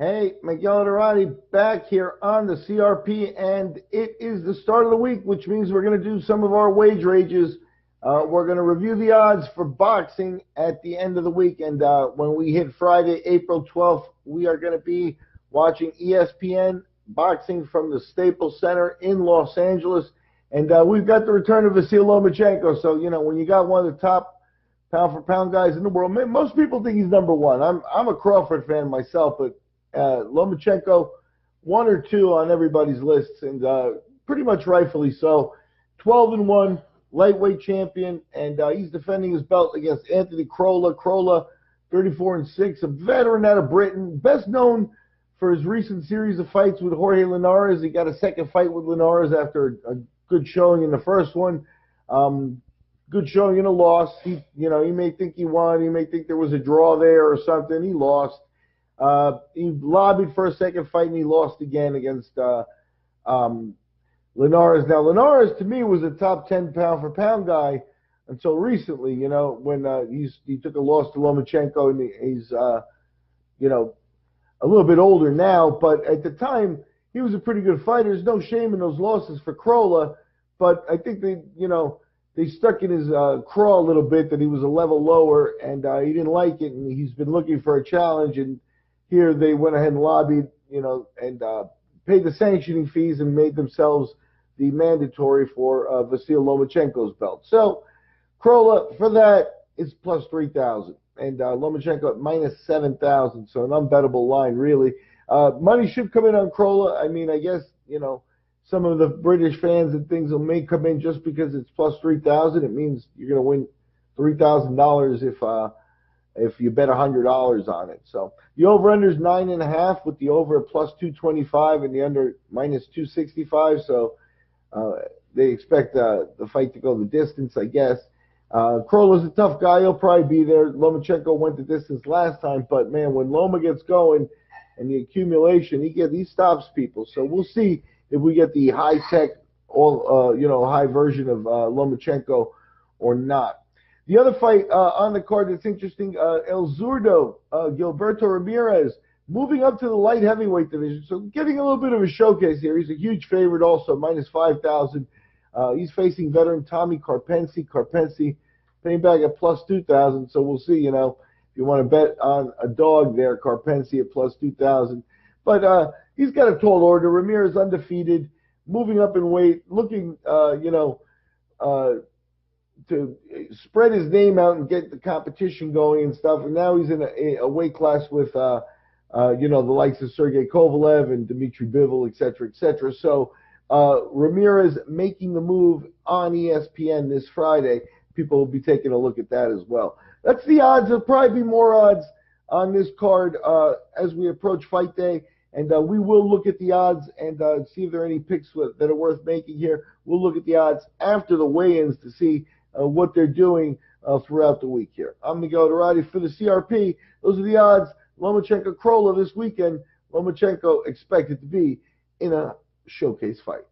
Hey, Miguel Dorati back here on the CRP, and it is the start of the week, which means we're going to do some of our wage rages. We're going to review the odds for boxing at the end of the week, and when we hit Friday, April 12th, we are going to be watching ESPN boxing from the Staples Center in Los Angeles, and we've got the return of Vasyl Lomachenko. So, you know, when you got one of the top pound-for-pound guys in the world, most people think he's number one. I'm a Crawford fan myself, but Lomachenko, 1 or 2 on everybody's lists, and pretty much rightfully so. 12-1, lightweight champion, and he's defending his belt against Anthony Crolla. Crolla, 34-6, a veteran out of Britain, best known for his recent series of fights with Jorge Linares. He got a second fight with Linares after a good showing in the first one. Good showing in a loss. He may think he won. He may think there was a draw there or something. He lost. He lobbied for a second fight, and he lost again against Linares. Now, Linares, to me, was a top 10 pound-for-pound guy until recently, when he took a loss to Lomachenko, and he's, a little bit older now. But at the time, he was a pretty good fighter. There's no shame in those losses for Crolla, but I think they stuck in his craw a little bit, that he was a level lower, and he didn't like it, and he's been looking for a challenge. And here they went ahead and lobbied, and paid the sanctioning fees and made themselves the mandatory for Vasyl Lomachenko's belt. So Crolla, for that, is plus 3,000, and Lomachenko at minus 7,000, so an unbettable line, really. Money should come in on Crolla. I mean, I guess, some of the British fans and things may come in just because it's plus 3,000. It means you're going to win $3,000 if you bet $100 on it. So the over-under is 9.5, with the over at plus 225 and the under minus 265. So they expect the fight to go the distance, I guess. Crolla's a tough guy. He'll probably be there. Lomachenko went the distance last time, but man, when Loma gets going and the accumulation, he stops people. So we'll see if we get the high-tech, high version of Lomachenko or not. The other fight on the card that's interesting, El Zurdo, Gilberto Ramirez, moving up to the light heavyweight division. So getting a little bit of a showcase here. He's a huge favorite also, minus 5,000. He's facing veteran Tommy Karpency. Karpency paying back at plus 2,000. So we'll see, if you want to bet on a dog there, Karpency at plus 2,000. But he's got a tall order. Ramirez undefeated, moving up in weight, looking, to spread his name out and get the competition going and stuff. And now he's in a weight class with, the likes of Sergey Kovalev and Dmitry Bivol, et cetera, et cetera. So Ramirez making the move on ESPN this Friday. People will be taking a look at that as well. That's the odds. There'll probably be more odds on this card as we approach fight day. And we will look at the odds and see if there are any picks that are worth making here. We'll look at the odds after the weigh-ins to see what they're doing throughout the week here. I'm Miguel Dorati for the CRP. Those are the odds. Lomachenko Crolla this weekend. Lomachenko expected to be in a showcase fight.